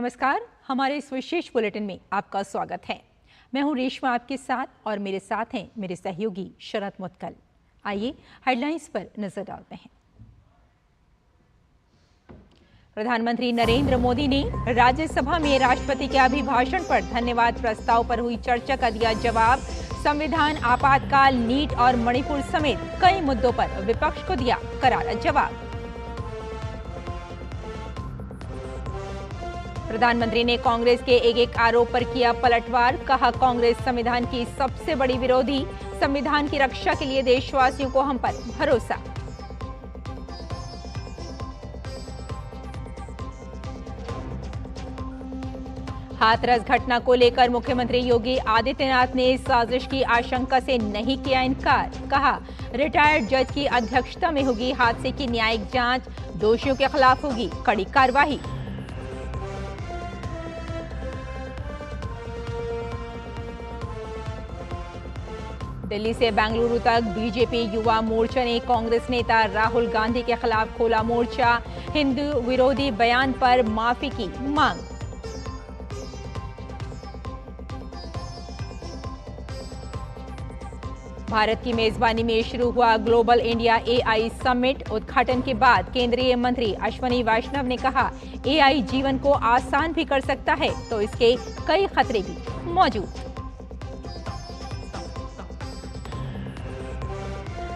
नमस्कार, हमारे इस विशेष बुलेटिन में आपका स्वागत है। मैं हूं रेशमा आपके साथ और मेरे साथ हैं मेरे सहयोगी शरद मुत्कल। आइए हेडलाइंस पर नजर डालते हैं। प्रधानमंत्री नरेंद्र मोदी ने राज्यसभा में राष्ट्रपति के अभिभाषण पर धन्यवाद प्रस्ताव पर हुई चर्चा का दिया जवाब। संविधान, आपातकाल, नीट और मणिपुर समेत कई मुद्दों पर विपक्ष को दिया करारा जवाब। प्रधानमंत्री ने कांग्रेस के एक आरोप पर किया पलटवार। कहा, कांग्रेस संविधान की सबसे बड़ी विरोधी। संविधान की रक्षा के लिए देशवासियों को हम पर भरोसा। हाथरस घटना को लेकर मुख्यमंत्री योगी आदित्यनाथ ने साजिश की आशंका से नहीं किया इनकार। कहा, रिटायर्ड जज की अध्यक्षता में होगी हादसे की न्यायिक जांच। दोषियों के खिलाफ होगी कड़ी कार्रवाई। दिल्ली से बेंगलुरु तक बीजेपी युवा मोर्चा ने कांग्रेस नेता राहुल गांधी के खिलाफ खोला मोर्चा। हिंदू विरोधी बयान पर माफी की मांग। भारत की मेजबानी में शुरू हुआ ग्लोबल इंडिया एआई समिट। उद्घाटन के बाद केंद्रीय मंत्री अश्विनी वैष्णव ने कहा, एआई जीवन को आसान भी कर सकता है तो इसके कई खतरे भी मौजूद।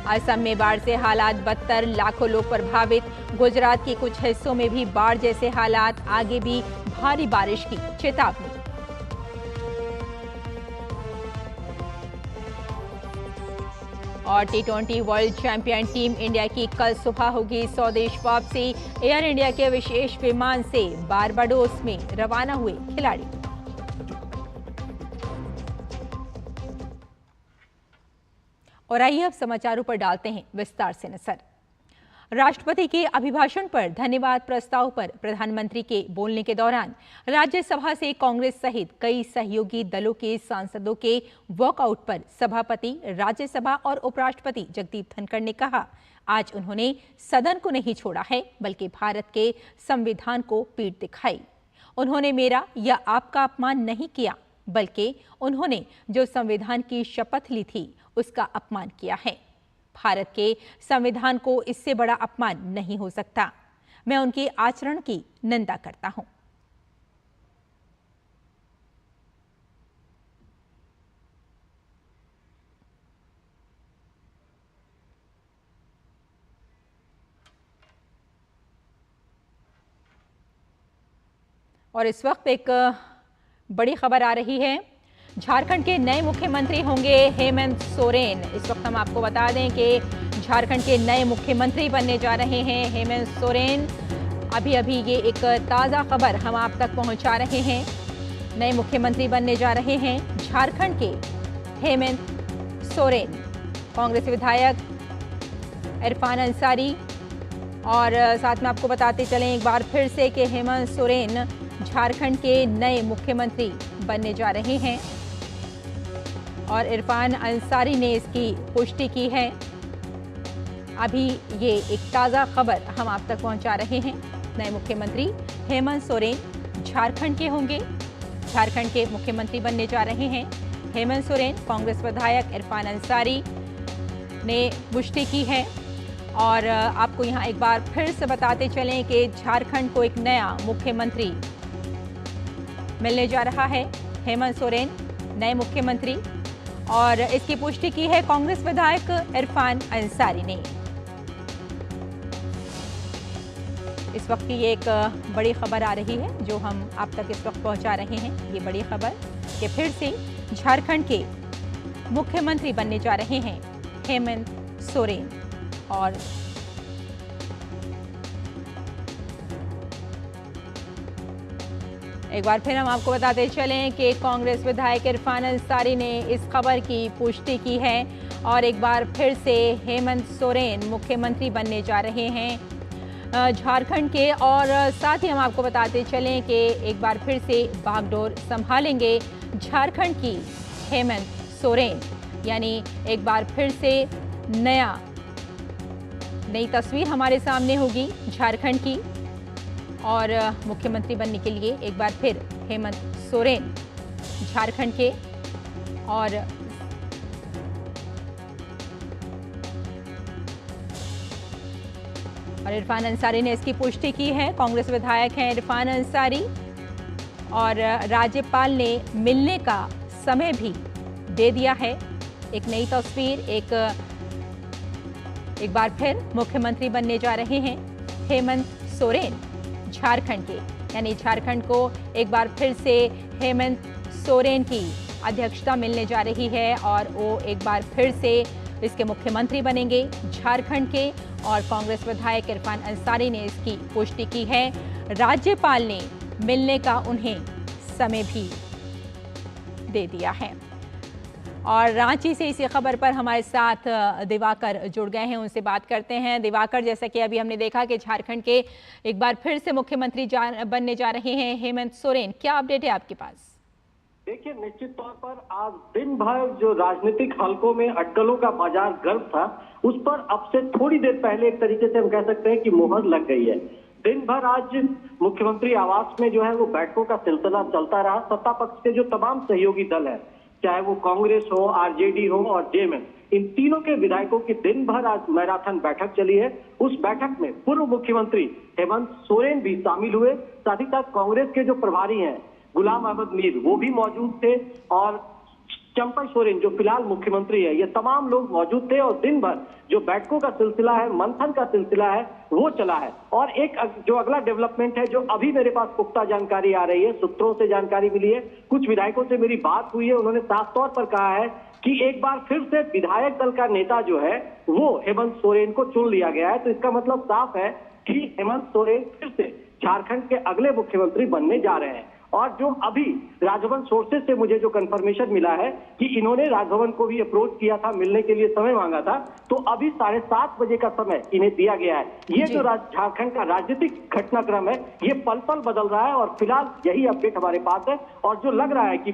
असम में बाढ़ से हालात बदतर, लाखों लोग प्रभावित। गुजरात के कुछ हिस्सों में भी बाढ़ जैसे हालात, आगे भी भारी बारिश की चेतावनी। और टी20 वर्ल्ड चैंपियन टीम इंडिया की कल सुबह होगी स्वदेश वापसी। एयर इंडिया के विशेष विमान से बारबाडोस में रवाना हुए खिलाड़ी। और आइए अब समाचारों पर डालते हैं विस्तार से नजर। राष्ट्रपति के अभिभाषण पर धन्यवाद प्रस्ताव पर प्रधानमंत्री के बोलने के दौरान राज्यसभा से कांग्रेस सहित कई सहयोगी दलों के सांसदों के वॉकआउट पर सभापति, राज्यसभा और उपराष्ट्रपति जगदीप धनखड़ ने कहा, आज उन्होंने सदन को नहीं छोड़ा है बल्कि भारत के संविधान को पीठ दिखाई। उन्होंने मेरा या आपका अपमान नहीं किया बल्कि उन्होंने जो संविधान की शपथ ली थी उसका अपमान किया है। भारत के संविधान को इससे बड़ा अपमान नहीं हो सकता। मैं उनके आचरण की निंदा करता हूं। और इस वक्त एक बड़ी खबर आ रही है। झारखंड के नए मुख्यमंत्री होंगे हेमंत सोरेन। इस वक्त हम आपको बता दें कि झारखंड के नए मुख्यमंत्री बनने जा रहे हैं हेमंत सोरेन। अभी ये एक ताज़ा खबर हम आप तक पहुंचा रहे हैं। नए मुख्यमंत्री बनने जा रहे हैं झारखंड के हेमंत सोरेन। कांग्रेस विधायक इरफान अंसारी। और साथ में आपको बताते चलें एक बार फिर से कि हेमंत सोरेन झारखंड के नए मुख्यमंत्री बनने जा रहे हैं और इरफान अंसारी ने इसकी पुष्टि की है। अभी ये एक ताज़ा खबर हम आप तक पहुंचा रहे हैं। नए मुख्यमंत्री हेमंत सोरेन झारखंड के होंगे। झारखंड के मुख्यमंत्री बनने जा रहे हैं हेमंत सोरेन। कांग्रेस विधायक इरफान अंसारी ने पुष्टि की है। और आपको यहाँ एक बार फिर से बताते चलें कि झारखंड को एक नया मुख्यमंत्री मिलने जा रहा है। हेमंत सोरेन नए मुख्यमंत्री, और इसकी पुष्टि की है कांग्रेस विधायक इरफान अंसारी ने। इस वक्त की ये एक बड़ी खबर आ रही है जो हम आप तक इस वक्त पहुंचा रहे हैं। ये बड़ी खबर कि फिर से झारखंड के मुख्यमंत्री बनने जा रहे हैं हेमंत सोरेन। और एक बार फिर हम आपको बताते चलें कि कांग्रेस विधायक इरफान अंसारी ने इस खबर की पुष्टि की है और एक बार फिर से हेमंत सोरेन मुख्यमंत्री बनने जा रहे हैं झारखंड के। और साथ ही हम आपको बताते चलें कि एक बार फिर से बागडोर संभालेंगे झारखंड की हेमंत सोरेन। यानी एक बार फिर से नई तस्वीर हमारे सामने होगी झारखंड की। और मुख्यमंत्री बनने के लिए एक बार फिर हेमंत सोरेन झारखंड के और इरफान अंसारी ने इसकी पुष्टि की है। कांग्रेस विधायक हैं इरफान अंसारी और राज्यपाल ने मिलने का समय भी दे दिया है। एक नई तस्वीर, एक बार फिर मुख्यमंत्री बनने जा रहे हैं हेमंत सोरेन झारखंड के, यानी झारखंड को एक बार फिर से हेमंत सोरेन की अध्यक्षता मिलने जा रही है और वो एक बार फिर से इसके मुख्यमंत्री बनेंगे झारखंड के। और कांग्रेस विधायक इरफान अंसारी ने इसकी पुष्टि की है। राज्यपाल ने मिलने का उन्हें समय भी दे दिया है। और रांची से इसी खबर पर हमारे साथ दिवाकर जुड़ गए हैं, उनसे बात करते हैं। दिवाकर, जैसा कि अभी हमने देखा कि झारखंड के एक बार फिर से मुख्यमंत्री बनने जा रहे हैं हेमंत सोरेन, क्या अपडेट है आपके पास? देखिए, निश्चित तौर पर आज दिन भर जो राजनीतिक हलकों में अटकलों का बाजार गर्म था, उस पर अब से थोड़ी देर पहले एक तरीके से हम कह सकते हैं कि मुहर लग गई है। दिन भर आज मुख्यमंत्री आवास में जो है वो बैठकों का सिलसिला चलता रहा। सत्ता पक्ष के जो तमाम सहयोगी दल है, चाहे वो कांग्रेस हो, आरजेडी हो और जेएमएम, इन तीनों के विधायकों की दिन भर आज मैराथन बैठक चली है। उस बैठक में पूर्व मुख्यमंत्री हेमंत सोरेन भी शामिल हुए। साथ ही साथ कांग्रेस के जो प्रभारी हैं गुलाम अहमद मीर, वो भी मौजूद थे और चंपई सोरेन जो फिलहाल मुख्यमंत्री है, ये तमाम लोग मौजूद थे। और दिन भर जो बैठकों का सिलसिला है, मंथन का सिलसिला है, वो चला है। और एक जो अगला डेवलपमेंट है, जो अभी मेरे पास पुख्ता जानकारी आ रही है, सूत्रों से जानकारी मिली है, कुछ विधायकों से मेरी बात हुई है, उन्होंने साफ तौर पर कहा है कि एक बार फिर से विधायक दल का नेता जो है वो हेमंत सोरेन को चुन लिया गया है। तो इसका मतलब साफ है कि हेमंत सोरेन फिर से झारखंड के अगले मुख्यमंत्री बनने जा रहे हैं। और जो अभी राजभवन सोर्सेज से मुझे जो कंफर्मेशन मिला है कि इन्होंने राजभवन को भी अप्रोच किया था, मिलने के लिए समय मांगा था, तो अभी 7:30 बजे का समय इन्हें दिया गया है। ये जो झारखंड का राजनीतिक घटनाक्रम है, ये पल पल बदल रहा है और फिलहाल यही अपडेट हमारे पास है। और जो लग रहा है कि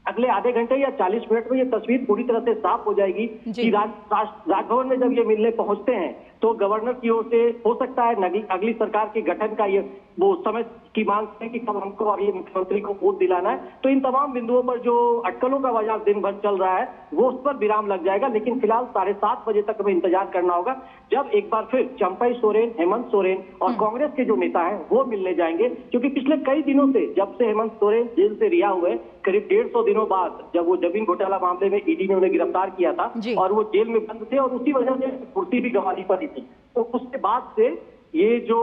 अगले आधे घंटे या 40 मिनट में ये तस्वीर पूरी तरह से साफ हो जाएगी कि राजभवन में जब ये मिलने पहुंचते हैं तो गवर्नर की ओर से हो सकता है अगली सरकार के गठन का ये वो समय की मांग है कि कब हमको और ये मुख्यमंत्री को वोट दिलाना है। तो इन तमाम बिंदुओं पर जो अटकलों का बाजार दिन भर चल रहा है, वो उस पर विराम लग जाएगा। लेकिन फिलहाल 7:30 बजे तक हमें इंतजार करना होगा, जब एक बार फिर चंपई सोरेन, हेमंत सोरेन और कांग्रेस के जो नेता हैं वो मिलने जाएंगे। क्योंकि पिछले कई दिनों से, जब से हेमंत सोरेन जेल से रिहा हुए, करीब 150 दिनों बाद, जब वो जमीन घोटाला मामले में ईडी ने उन्हें गिरफ्तार किया था और वो जेल में बंद थे और उसी वजह से कुर्सी भी गंवानी पड़ी थी, तो उसके बाद से ये जो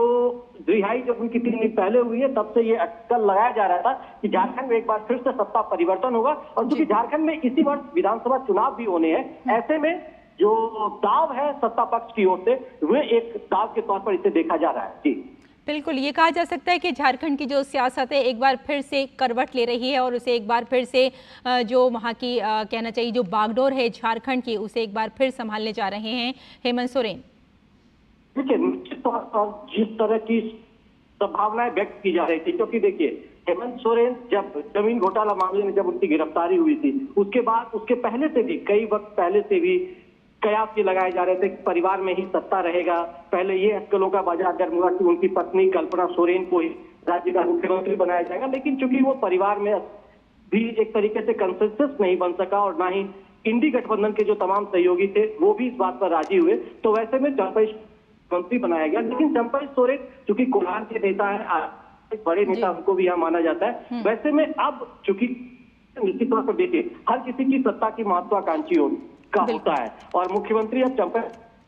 रिहाई जब उनकी 3 दिन पहले हुई है, तब से ये अटकल लगाया जा रहा था कि झारखंड में एक बार फिर से सत्ता परिवर्तन होगा। और क्योंकि झारखंड में इसी वर्ष विधानसभा चुनाव भी होने हैं, ऐसे में जो दाव है सत्ता पक्ष की ओर से, वे एक दाव के तौर पर इसे देखा जा रहा है। जी बिल्कुल, ये कहा जा सकता है कि झारखंड की जो सियासत है एक बार फिर से करवट ले रही है और उसे एक बार फिर से जो वहाँ की कहना चाहिए जो बागडोर है झारखंड की, उसे एक बार फिर संभालने जा रहे हैं हेमंत सोरेन। देखिए, निश्चित तौर पर जिस तरह की संभावनाएं व्यक्त की जा रही थी, क्योंकि देखिए हेमंत सोरेन जब जमीन घोटाला मामले में जब उनकी गिरफ्तारी हुई थी, उसके बाद उसके पहले से भी कई वक्त पहले से भी कयास ये लगाए जा रहे थे कि परिवार में ही सत्ता रहेगा। पहले ये अटकलों का बाजार गर्म हुआ कि उनकी पत्नी कल्पना सोरेन को ही राज्य का मुख्यमंत्री बनाया जाएगा, लेकिन चूंकि वो परिवार में भी एक तरीके से कंसेंसस नहीं बन सका और ना ही इंडी गठबंधन के जो तमाम सहयोगी थे वो भी इस बात पर राजी हुए, तो वैसे में चंपई मंत्री बनाया गया। लेकिन चंपई सोरेन चूंकि कोल्हान के नेता है, एक बड़े नेता उनको भी यहाँ माना जाता है, वैसे में अब चूंकि निश्चित तौर पर देखिए हर किसी की सत्ता की महत्वाकांक्षी होता है और मुख्यमंत्री अब चंपई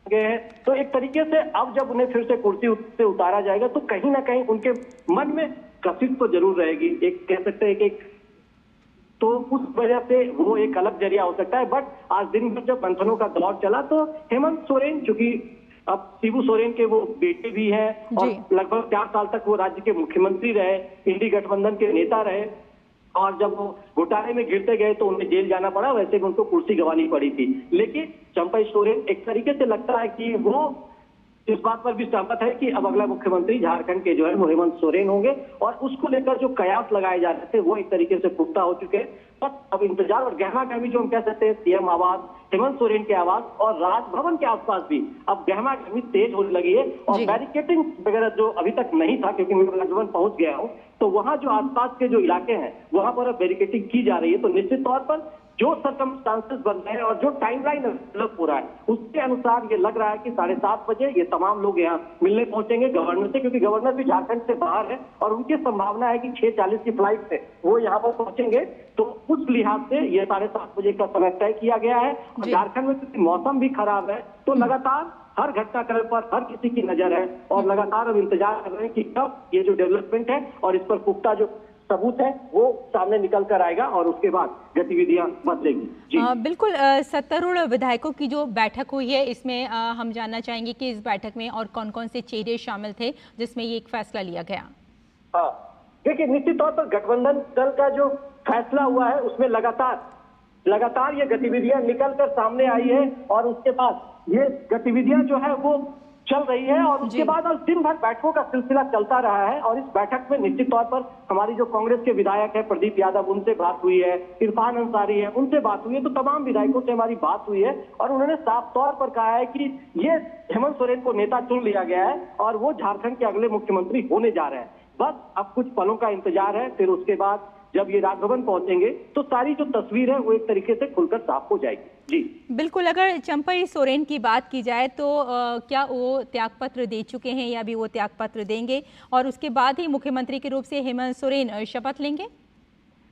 गए हैं, तो एक तरीके से अब जब उन्हें फिर से कुर्सी से उतारा जाएगा तो कहीं ना कहीं उनके मन में कशिश तो जरूर रहेगी, एक कह सकते हैं कि तो उस वजह से वो एक अलग जरिया हो सकता है। बट आज दिन भर जब मंथनों का दौर चला तो हेमंत सोरेन, चूंकि अब शिबू सोरेन के वो बेटे भी हैं और लगभग 4 साल तक वो राज्य के मुख्यमंत्री रहे, इंडी गठबंधन के नेता रहे, और जब वो घोटाले में गिरते गए तो उन्हें जेल जाना पड़ा, वैसे भी उनको कुर्सी गंवानी पड़ी थी। लेकिन चंपई सोरेन एक तरीके से लगता है कि वो इस बात पर भी सहमत है कि अब अगला मुख्यमंत्री झारखंड के जो है वो हेमंत सोरेन होंगे और उसको लेकर जो कयास लगाए जा रहे थे वो एक तरीके से पुख्ता हो चुके हैं। बस अब इंतजार और गहमा गहमी जो हम कह सकते हैं सीएम आवास, हेमंत सोरेन के आवास और राजभवन के आसपास भी अब गहमा गहमी तेज होने लगी है और बैरिकेटिंग वगैरह जो अभी तक नहीं था, क्योंकि मैं राजभवन पहुंच गया हूं, तो वहां जो आसपास के जो इलाके हैं वहां पर अब बैरिकेटिंग की जा रही है। तो निश्चित तौर पर जो सर्कमस्टांसेस बन रहे हैं और जो टाइमलाइन डेवलप हो रहा है उसके अनुसार ये लग रहा है कि 7:30 बजे ये तमाम लोग यहाँ मिलने पहुंचेंगे गवर्नर से, क्योंकि गवर्नर भी झारखंड से बाहर है और उनकी संभावना है कि 6:40 की फ्लाइट से वो यहाँ पर पहुंचेंगे। तो उस लिहाज से ये 7:30 बजे का समय तय किया गया है। और झारखंड में क्योंकि मौसम भी खराब है तो लगातार हर घटनाक्रम पर हर किसी की नजर है और लगातार अब इंतजार कर रहे हैं कि कब ये जो डेवलपमेंट है और इस पर पुख्ता जो सबूत है वो सामने निकल कर आएगा और उसके बाद गतिविधियां बदलेंगी। जी बिल्कुल। सत्तारूढ़ विधायकों की जो बैठक हुई है इसमें हम जानना चाहेंगे कि इस बैठक में और कौन कौन से चेहरे शामिल थे जिसमें ये एक फैसला लिया गया। हाँ, देखिए निश्चित तौर पर गठबंधन दल का जो फैसला हुआ है उसमें लगातार ये गतिविधियां निकल कर सामने आई है और उसके बाद ये गतिविधियां जो है वो चल रही है और उसके बाद अब दिन भर बैठकों का सिलसिला चलता रहा है। और इस बैठक में निश्चित तौर पर हमारी जो कांग्रेस के विधायक है प्रदीप यादव, उनसे बात हुई है, इरफान अंसारी है, उनसे बात हुई है, तो तमाम विधायकों से हमारी बात हुई है और उन्होंने साफ तौर पर कहा है कि ये हेमंत सोरेन को नेता चुन लिया गया है और वो झारखंड के अगले मुख्यमंत्री होने जा रहे हैं। बस अब कुछ पलों का इंतजार है, फिर उसके बाद जब ये राजभवन पहुंचेंगे तो सारी जो तस्वीर है वो एक तरीके से खुलकर साफ हो जाएगी। जी बिल्कुल। अगर चंपई सोरेन की बात की जाए तो क्या वो त्यागपत्र दे चुके हैं या भी वो त्यागपत्र देंगे और उसके बाद ही मुख्यमंत्री के रूप से हेमंत सोरेन शपथ लेंगे?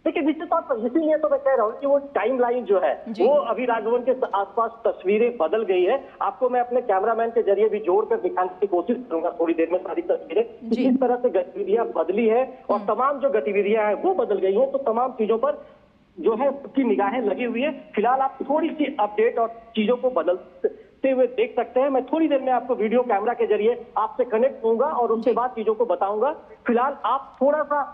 देखिए निश्चित तौर पर इसीलिए तो मैं कह रहा हूँ कि वो टाइमलाइन जो है वो अभी राजभवन के आसपास तस्वीरें बदल गई है। आपको मैं अपने कैमरामैन के जरिए भी जोड़कर दिखाने की कोशिश करूंगा थोड़ी देर में सारी तस्वीरें किस तरह से गतिविधियां बदली है और तमाम जो गतिविधियां हैं वो बदल गई हैं। तो तमाम चीजों पर जो है उसकी निगाहें लगी हुई है। फिलहाल आप थोड़ी सी अपडेट और चीजों को बदलते हुए देख सकते हैं। मैं थोड़ी देर में आपको वीडियो कैमरा के जरिए आपसे कनेक्ट होऊंगा और उसके बाद चीजों को बताऊंगा। फिलहाल आप थोड़ा सा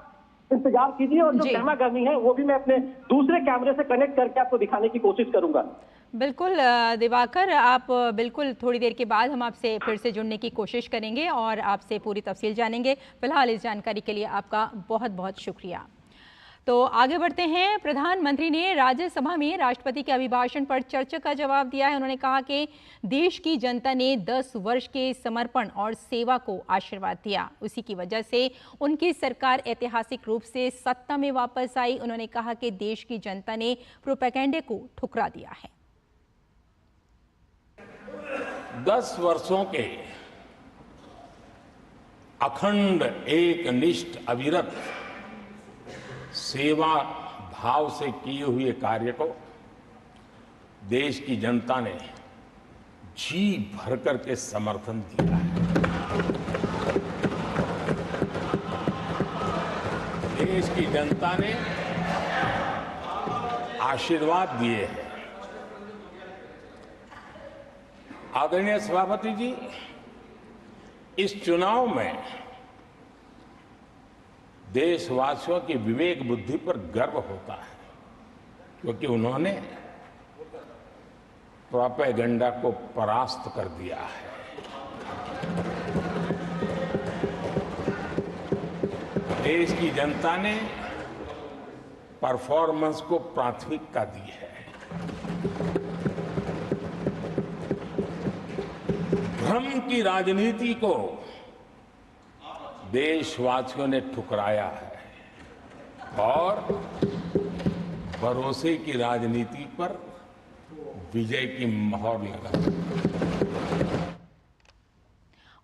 इंतजार कीजिए और जो गहमा गहमी है वो भी मैं अपने दूसरे कैमरे से कनेक्ट करके आपको दिखाने की कोशिश करूंगा। बिल्कुल दिवाकर, आप बिल्कुल थोड़ी देर के बाद हम आपसे फिर से जुड़ने की कोशिश करेंगे और आपसे पूरी तफसील जानेंगे। फिलहाल इस जानकारी के लिए आपका बहुत बहुत शुक्रिया। तो आगे बढ़ते हैं। प्रधानमंत्री ने राज्यसभा में राष्ट्रपति के अभिभाषण पर चर्चा का जवाब दिया है। उन्होंने कहा कि देश की जनता ने 10 वर्ष के समर्पण और सेवा को आशीर्वाद दिया, उसी की वजह से उनकी सरकार ऐतिहासिक रूप से सत्ता में वापस आई। उन्होंने कहा कि देश की जनता ने प्रोपेगेंडे को ठुकरा दिया है। 10 वर्षों के अखंड एकनिष्ठ अविरत सेवा भाव से किए हुए कार्य को देश की जनता ने जी भर करके समर्थन दिया है। देश की जनता ने आशीर्वाद दिए हैं। आदरणीय सभापति जी, इस चुनाव में देशवासियों की विवेक बुद्धि पर गर्व होता है, क्योंकि उन्होंने प्रोपेगेंडा को परास्त कर दिया है। देश की जनता ने परफॉर्मेंस को प्राथमिकता दी है। भ्रम की राजनीति को देशवासियों ने ठुकराया है और भरोसे की राजनीति पर विजय की मोहर लगा।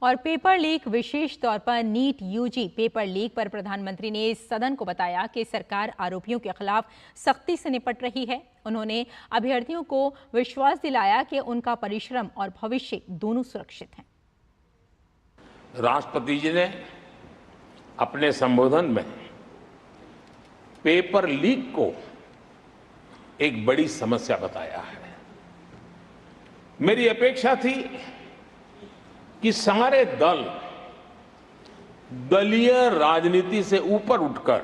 और पेपर लीक, विशेष तौर पर नीट यूजी पेपर लीक पर प्रधानमंत्री ने सदन को बताया कि सरकार आरोपियों के खिलाफ सख्ती से निपट रही है। उन्होंने अभ्यर्थियों को विश्वास दिलाया कि उनका परिश्रम और भविष्य दोनों सुरक्षित हैं। राष्ट्रपति जी ने अपने संबोधन में पेपर लीक को एक बड़ी समस्या बताया है। मेरी अपेक्षा थी कि सारे दल दलीय राजनीति से ऊपर उठकर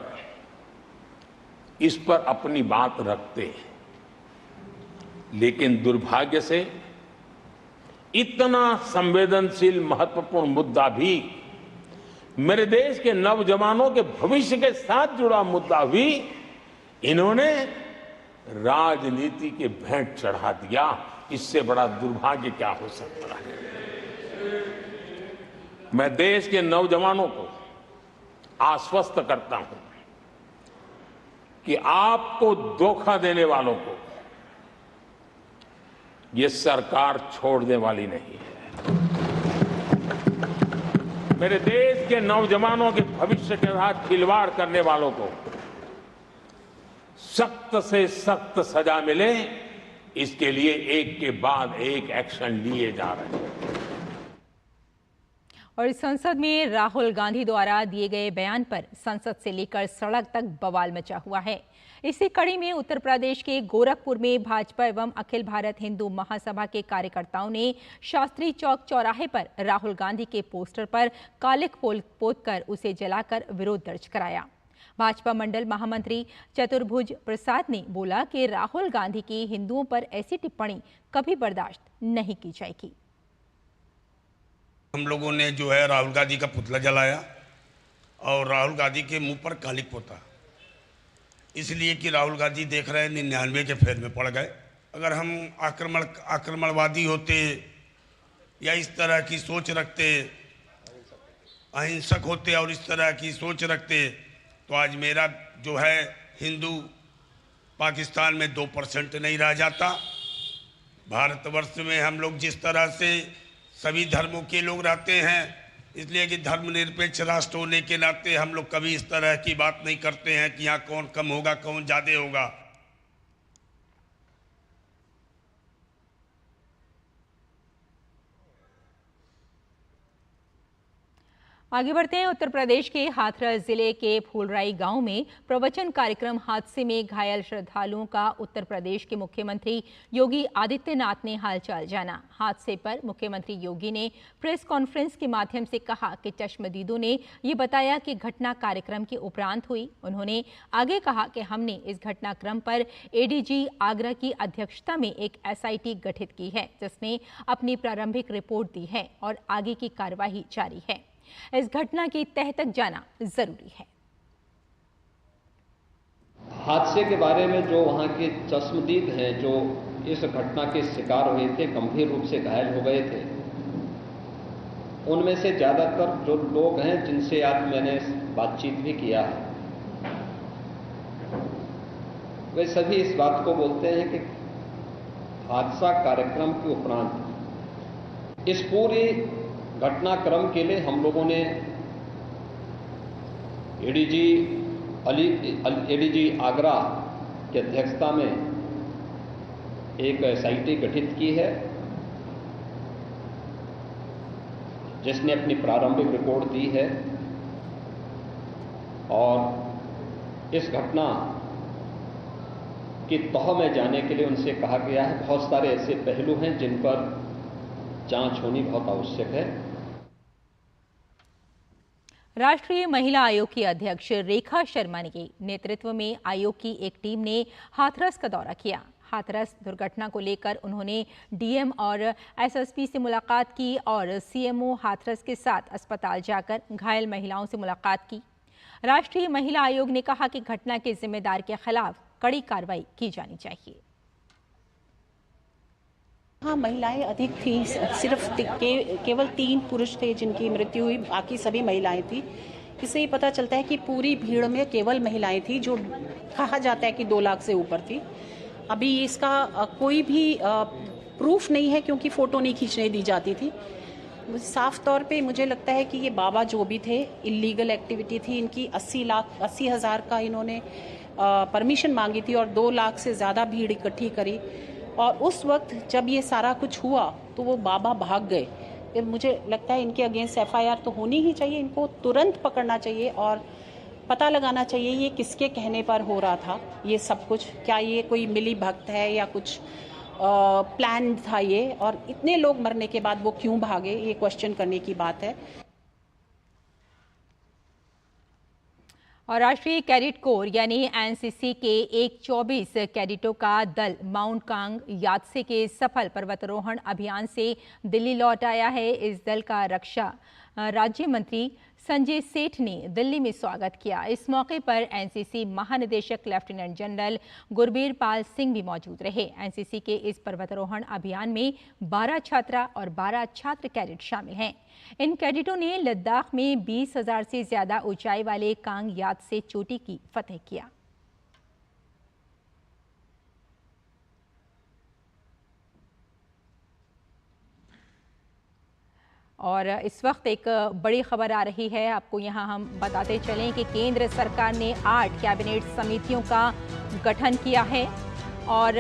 इस पर अपनी बात रखते, लेकिन दुर्भाग्य से इतना संवेदनशील महत्वपूर्ण मुद्दा भी, मेरे देश के नौजवानों के भविष्य के साथ जुड़ा मुद्दा भी इन्होंने राजनीति के भेंट चढ़ा दिया। इससे बड़ा दुर्भाग्य क्या हो सकता है। मैं देश के नौजवानों को आश्वस्त करता हूं कि आपको धोखा देने वालों को ये सरकार छोड़ने वाली नहीं है। मेरे देश के नौजवानों के भविष्य के साथ खिलवाड़ करने वालों को सख्त से सख्त सजा मिले, इसके लिए एक के बाद एक एक्शन लिए जा रहे हैं। और संसद में राहुल गांधी द्वारा दिए गए बयान पर संसद से लेकर सड़क तक बवाल मचा हुआ है। इसी कड़ी में उत्तर प्रदेश के गोरखपुर में भाजपा एवं अखिल भारत हिंदू महासभा के कार्यकर्ताओं ने शास्त्री चौक चौराहे पर राहुल गांधी के पोस्टर पर कालिख पोतकर उसे जलाकर विरोध दर्ज कराया। भाजपा मंडल महामंत्री चतुर्भुज प्रसाद ने बोला कि राहुल गांधी की हिंदुओं पर ऐसी टिप्पणी कभी बर्दाश्त नहीं की जाएगी। हम लोगों ने जो है राहुल गांधी का पुतला जलाया और राहुल गांधी के मुंह पर कालिख पोता, इसलिए कि राहुल गांधी देख रहे हैं 99 के फेर में पड़ गए। अगर हम आक्रमणवादी होते या इस तरह की सोच रखते, अहिंसक होते और इस तरह की सोच रखते, तो आज मेरा जो है हिंदू पाकिस्तान में 2% नहीं रह जाता। भारतवर्ष में हम लोग जिस तरह से सभी धर्मों के लोग रहते हैं, इसलिए कि धर्मनिरपेक्ष राष्ट्र होने के नाते हम लोग कभी इस तरह की बात नहीं करते हैं कि यहाँ कौन कम होगा कौन ज्यादा होगा। आगे बढ़ते हैं। उत्तर प्रदेश के हाथरस जिले के फूलराई गांव में प्रवचन कार्यक्रम हादसे में घायल श्रद्धालुओं का उत्तर प्रदेश के मुख्यमंत्री योगी आदित्यनाथ ने हालचाल जाना। हादसे पर मुख्यमंत्री योगी ने प्रेस कॉन्फ्रेंस के माध्यम से कहा कि चश्मदीदों ने ये बताया कि घटना कार्यक्रम के उपरांत हुई। उन्होंने आगे कहा कि हमने इस घटनाक्रम पर एडीजी आगरा की अध्यक्षता में एक SIT गठित की है, जिसने अपनी प्रारंभिक रिपोर्ट दी है और आगे की कार्यवाही जारी है। इस घटना की तह तक जाना जरूरी है। हादसे के बारे में जो वहां के चश्मदीद हैं, जो इस घटना के शिकार हुए थे, गंभीर रूप से घायल हो गए थे, उनमें से ज्यादातर जो लोग हैं जिनसे आज मैंने बातचीत भी किया है, वे सभी इस बात को बोलते हैं कि हादसा कार्यक्रम के उपरांत इस पूरी घटनाक्रम के लिए हम लोगों ने एडीजी आगरा की अध्यक्षता में एक SIT गठित की है, जिसने अपनी प्रारंभिक रिपोर्ट दी है और इस घटना की तह में जाने के लिए उनसे कहा गया है। बहुत सारे ऐसे पहलू हैं जिन पर जांच होनी बहुत आवश्यक है। राष्ट्रीय महिला आयोग की अध्यक्ष रेखा शर्मा के नेतृत्व में आयोग की एक टीम ने हाथरस का दौरा किया। हाथरस दुर्घटना को लेकर उन्होंने DM और SSP से मुलाकात की और CMO हाथरस के साथ अस्पताल जाकर घायल महिलाओं से मुलाकात की। राष्ट्रीय महिला आयोग ने कहा कि घटना के जिम्मेदार के खिलाफ कड़ी कार्रवाई की जानी चाहिए। हाँ, महिलाएं अधिक थी, सिर्फ केवल 3 पुरुष थे जिनकी मृत्यु हुई, बाकी सभी महिलाएं थी। इससे ये पता चलता है कि पूरी भीड़ में केवल महिलाएं थी, जो कहा जाता है कि 2 लाख से ऊपर थी। अभी इसका कोई भी प्रूफ नहीं है, क्योंकि फ़ोटो नहीं खींचने दी जाती थी। साफ तौर पे मुझे लगता है कि ये बाबा जो भी थे, इलीगल एक्टिविटी थी इनकी। 80,000 का इन्होंने परमिशन मांगी थी और 2 लाख से ज़्यादा भीड़ इकट्ठी करी। और उस वक्त जब ये सारा कुछ हुआ तो वो बाबा भाग गए। फिर मुझे लगता है इनके अगेंस्ट FIR तो होनी ही चाहिए, इनको तुरंत पकड़ना चाहिए और पता लगाना चाहिए ये किसके कहने पर हो रहा था ये सब कुछ। क्या ये कोई मिली भक्त है या कुछ प्लान था ये, और इतने लोग मरने के बाद वो क्यों भागे, ये क्वेश्चन करने की बात है। और राष्ट्रीय कैडेट कोर यानी एनसीसी के 124 कैडेटों का दल माउंट कांग यात्से के सफल पर्वतारोहण अभियान से दिल्ली लौट आया है। इस दल का रक्षा राज्य मंत्री संजय सेठ ने दिल्ली में स्वागत किया। इस मौके पर एनसीसी महानिदेशक लेफ्टिनेंट जनरल गुरबीर पाल सिंह भी मौजूद रहे। एनसीसी के इस पर्वतारोहण अभियान में 12 छात्रा और 12 छात्र कैडेट शामिल हैं। इन कैडेटों ने लद्दाख में 20,000 से ज्यादा ऊंचाई वाले कांग यात्से चोटी की फतह किया। और इस वक्त एक बड़ी खबर आ रही है, आपको यहां हम बताते चलें कि केंद्र सरकार ने 8 कैबिनेट समितियों का गठन किया है और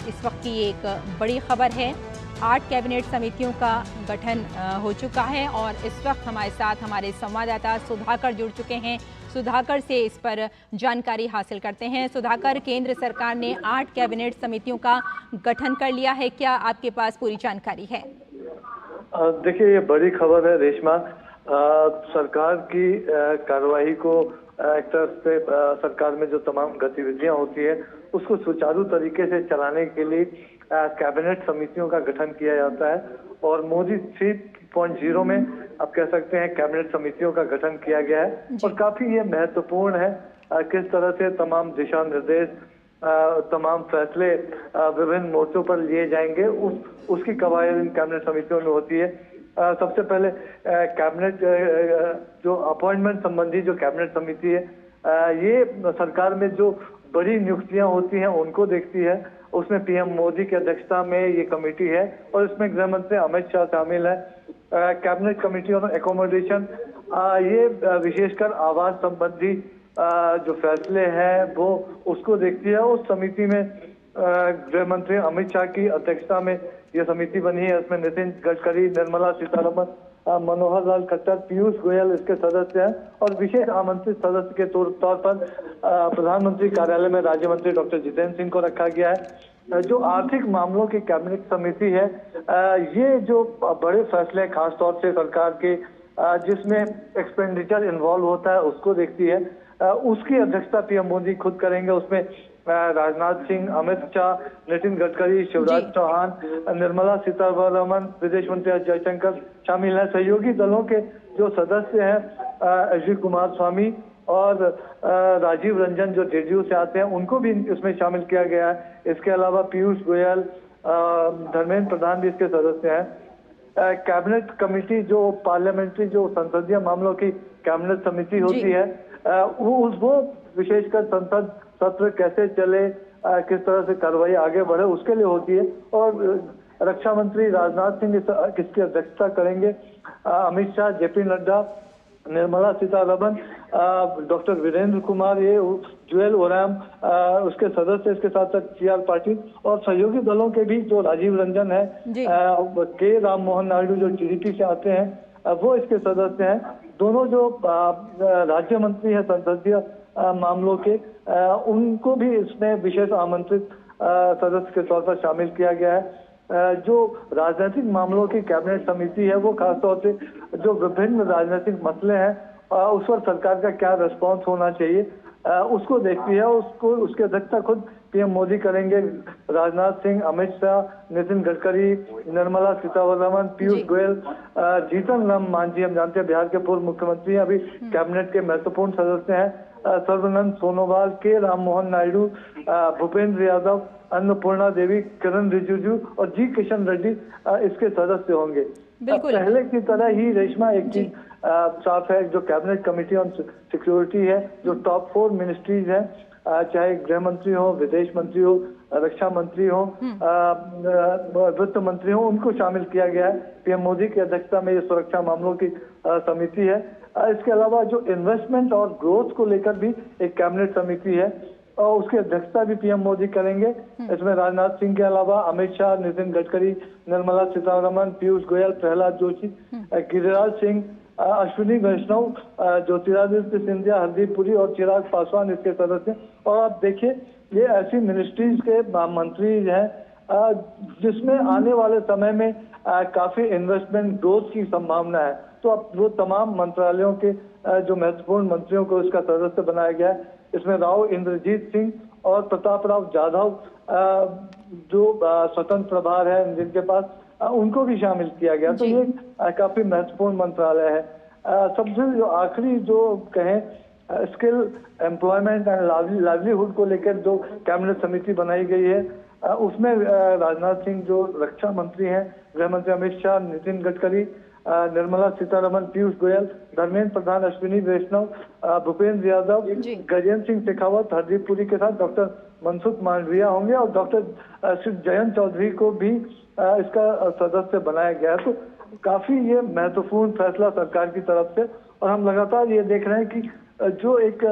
इस वक्त की एक बड़ी खबर है। 8 कैबिनेट समितियों का गठन हो चुका है और इस वक्त हमारे साथ हमारे संवाददाता सुधाकर जुड़ चुके हैं। सुधाकर से इस पर जानकारी हासिल करते हैं। सुधाकर, केंद्र सरकार ने 8 कैबिनेट समितियों का गठन कर लिया है, क्या आपके पास पूरी जानकारी है? देखिए, ये बड़ी खबर है रेशमा। सरकार की कार्रवाई को एक तरफ से सरकार में जो तमाम गतिविधियां होती है उसको सुचारू तरीके से चलाने के लिए कैबिनेट समितियों का गठन किया जाता है और मोदी 3.0 में आप कह सकते हैं कैबिनेट समितियों का गठन किया गया है और काफी ये महत्वपूर्ण है किस तरह से तमाम दिशा निर्देश तमाम फैसले विभिन्न मोर्चों पर लिए जाएंगे उसकी कवायद इन कैबिनेट समितियों में होती है। सबसे पहले कैबिनेट जो अपॉइंटमेंट संबंधी जो कैबिनेट समिति है ये सरकार में जो बड़ी नियुक्तियां होती हैं उनको देखती है। उसमें पीएम मोदी की अध्यक्षता में ये कमेटी है और इसमें गृह मंत्री अमित शाह शामिल है। कैबिनेट कमेटी ऑन एकोमोडेशन ये विशेषकर आवास संबंधी जो फैसले हैं वो उसको देखती है। उस समिति में गृह मंत्री अमित शाह की अध्यक्षता में यह समिति बनी है। इसमें नितिन गडकरी, निर्मला सीतारमण, मनोहर लाल खट्टर, पीयूष गोयल इसके सदस्य हैं और विशेष आमंत्रित सदस्य के तौर पर प्रधानमंत्री कार्यालय में राज्य मंत्री डॉक्टर जितेंद्र सिंह को रखा गया है। जो आर्थिक मामलों की कैबिनेट समिति है ये जो बड़े फैसले खासतौर से सरकार के जिसमें एक्सपेंडिचर इन्वॉल्व होता है उसको देखती है। उसकी अध्यक्षता पीएम मोदी खुद करेंगे। उसमें राजनाथ सिंह, अमित शाह, नितिन गडकरी, शिवराज चौहान, निर्मला सीतारमण, विदेश मंत्री एस जयशंकर शामिल हैं। सहयोगी दलों के जो सदस्य हैं एच डी कुमार स्वामी और राजीव रंजन जो जेडीयू से आते हैं उनको भी इसमें शामिल किया गया है। इसके अलावा पीयूष गोयल, धर्मेंद्र प्रधान भी इसके सदस्य हैं। कैबिनेट कमेटी जो पार्लियामेंट्री जो संसदीय मामलों की कैबिनेट समिति होती है वो विशेषकर संसद सत्र कैसे चले, किस तरह से कार्रवाई आगे बढ़े उसके लिए होती है और रक्षा मंत्री राजनाथ सिंह इसकी अध्यक्षता करेंगे। अमित शाह, जेपी नड्डा, निर्मला सीतारमण, डॉक्टर वीरेंद्र कुमार, ये जुएल ओराम उसके सदस्य, इसके साथ साथ CR पाटिल और सहयोगी दलों के भी जो राजीव रंजन है, के राम मोहन नायडू जो TDP से आते हैं वो इसके सदस्य हैं। दोनों जो राज्य मंत्री हैं संसदीय मामलों के उनको भी इसमें विशेष आमंत्रित सदस्य के तौर पर शामिल किया गया है। जो राजनीतिक मामलों की कैबिनेट समिति है वो खासतौर से जो विभिन्न राजनीतिक मसले हैं उस पर सरकार का क्या रिस्पॉन्स होना चाहिए उसको देखती है। उसकी अध्यक्षता खुद पीएम मोदी करेंगे। राजनाथ सिंह, अमित शाह, नितिन गडकरी, निर्मला सीतारमण, पीयूष गोयल, जीतन राम मांझी हम जानते हैं बिहार के पूर्व मुख्यमंत्री अभी कैबिनेट के महत्वपूर्ण सदस्य हैं। सर्बानंद सोनोवाल, के राम मोहन नायडू, भूपेंद्र यादव, अन्नपूर्णा देवी, किरण रिजिजू और जी किशन रेड्डी इसके सदस्य होंगे। पहले की तरह ही रेशमा एक चीज साफ है, जो कैबिनेट कमेटी ऑन सिक्योरिटी है, जो टॉप 4 मिनिस्ट्रीज हैं, चाहे गृह मंत्री हो, विदेश मंत्री हो, रक्षा मंत्री हो, वित्त मंत्री हो, उनको शामिल किया गया है। पीएम मोदी की अध्यक्षता में ये सुरक्षा मामलों की समिति है। इसके अलावा जो इन्वेस्टमेंट और ग्रोथ को लेकर भी एक कैबिनेट समिति है और उसकी अध्यक्षता भी पीएम मोदी करेंगे। इसमें राजनाथ सिंह के अलावा अमित शाह, नितिन गडकरी, निर्मला सीतारमण, पीयूष गोयल, प्रहलाद जोशी, गिरिराज सिंह, अश्विनी वैष्णव, ज्योतिरादित्य सिंधिया, हरदीप पुरी और चिराग पासवान इसके सदस्य। और आप देखिए ये ऐसी मिनिस्ट्रीज के मंत्री हैं जिसमें आने वाले समय में काफी इन्वेस्टमेंट ग्रोथ की संभावना है। तो अब वो तमाम मंत्रालयों के जो महत्वपूर्ण मंत्रियों को इसका सदस्य बनाया गया है। इसमें राव इंद्रजीत सिंह और प्रताप राव जाधव जो स्वतंत्र प्रभार है जिनके पास, उनको भी शामिल किया गया। तो ये काफी महत्वपूर्ण मंत्रालय है। सबसे जो आखिरी जो कहें स्किल एम्प्लॉयमेंट एंड लाइवलीहुड को लेकर जो कैबिनेट समिति बनाई गई है, उसमें राजनाथ सिंह जो रक्षा मंत्री हैं, गृह मंत्री अमित शाह, नितिन गडकरी, निर्मला सीतारमन, पीयूष गोयल, धर्मेंद्र प्रधान, अश्विनी वैष्णव, भूपेंद्र यादव, गजेंद्र सिंह शेखावत, हरदीप पुरी के साथ डॉक्टर मनसुख मांडविया होंगे और डॉक्टर श्री जयंत चौधरी को भी इसका सदस्य बनाया गया है। तो काफी ये महत्वपूर्ण फैसला सरकार की तरफ से, और हम लगातार ये देख रहे हैं कि जो एक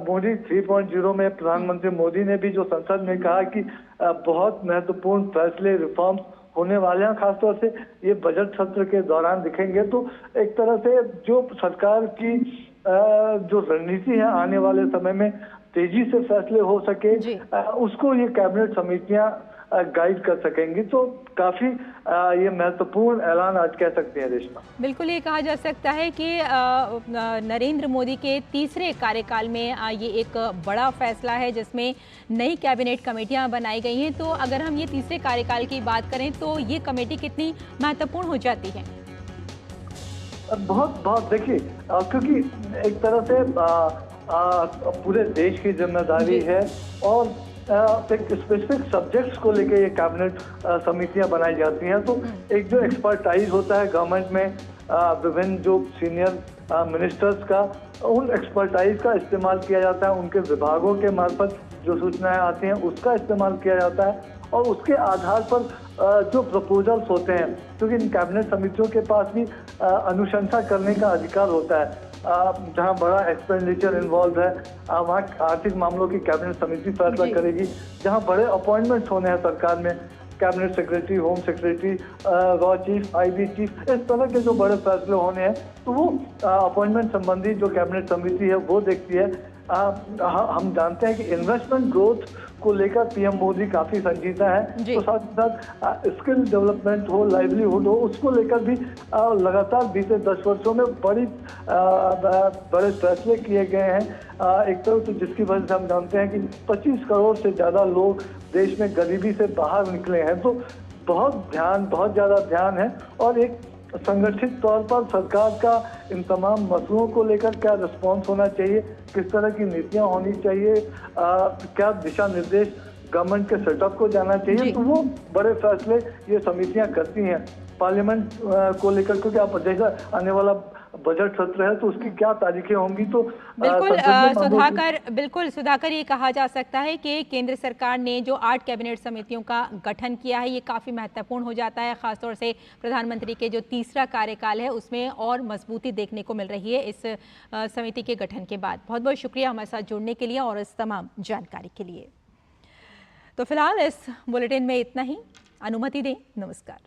मोदी 3.0 में प्रधानमंत्री मोदी ने भी जो संसद में कहा कि बहुत महत्वपूर्ण फैसले, रिफॉर्म्स होने वाले हैं, खासतौर से ये बजट सत्र के दौरान दिखेंगे। तो एक तरह से जो सरकार की जो रणनीति है आने वाले समय में तेजी से फैसले हो सके, उसको ये कैबिनेट समितियां गाइड कर सकेंगी। तो काफी ये महत्वपूर्ण ऐलान आज कह सकते हैं रेशमा। बिल्कुल, ये कहा जा सकता है कि नरेंद्र मोदी के तीसरे कार्यकाल में ये एक बड़ा फैसला है जिसमें नई कैबिनेट कमेटियां बनाई गई हैं। तो अगर हम ये तीसरे कार्यकाल की बात करें तो ये कमेटी कितनी महत्वपूर्ण हो जाती है? बहुत देखिए, क्योंकि एक तरह से पूरे देश की जिम्मेदारी है और एक स्पेसिफिक सब्जेक्ट्स को लेके ये कैबिनेट समितियां बनाई जाती हैं। तो एक जो एक्सपर्टाइज होता है गवर्नमेंट में विभिन्न जो सीनियर मिनिस्टर्स का, उन एक्सपर्टाइज का इस्तेमाल किया जाता है, उनके विभागों के मार्फत जो सूचनाएं आती हैं उसका इस्तेमाल किया जाता है और उसके आधार पर जो प्रपोजल्स होते हैं, क्योंकि इन कैबिनेट समितियों के पास भी अनुशंसा करने का अधिकार होता है। जहां बड़ा एक्सपेंडिचर इन्वॉल्व है वहाँ आर्थिक मामलों की कैबिनेट समिति फैसला करेगी। जहां बड़े अपॉइंटमेंट्स होने हैं सरकार में, cabinet secretary, home secretary, raw chief, IB chief, इस तरह के जो बड़े फैसले होने हैं तो वो अपॉइंटमेंट संबंधी जो कैबिनेट समिति है वो देखती है। हम जानते हैं कि इन्वेस्टमेंट ग्रोथ को लेकर पीएम मोदी काफी संजीदा है, तो साथ ही साथ स्किल डेवलपमेंट हो, लाइवलीहुड हो, उसको लेकर भी लगातार बीते 10 वर्षों में बड़े फैसले किए गए हैं। एक तरफ तो जिसकी वजह से हम जानते हैं कि 25 करोड़ से ज्यादा लोग देश में गरीबी से बाहर निकले हैं। तो बहुत ज्यादा ध्यान है और एक संगठित तौर पर सरकार का इन तमाम मसलों को लेकर क्या रिस्पॉन्स होना चाहिए, किस तरह की नीतियां होनी चाहिए, क्या दिशा निर्देश गवर्नमेंट के सेटअप को जाना चाहिए, तो वो बड़े फैसले ये समितियां करती हैं पार्लियामेंट को लेकर। क्योंकि आप जैसा आने वाला बजट सत्र है तो उसकी क्या तारीखें होंगी। तो बिल्कुल सुधाकर, ये कहा जा सकता है कि केंद्र सरकार ने जो 8 कैबिनेट समितियों का गठन किया है ये काफ़ी महत्वपूर्ण हो जाता है। खासतौर से प्रधानमंत्री के जो तीसरा कार्यकाल है उसमें और मजबूती देखने को मिल रही है इस समिति के गठन के बाद। बहुत बहुत शुक्रिया हमारे साथ जुड़ने के लिए और इस तमाम जानकारी के लिए। तो फिलहाल इस बुलेटिन में इतना ही, अनुमति दें, नमस्कार।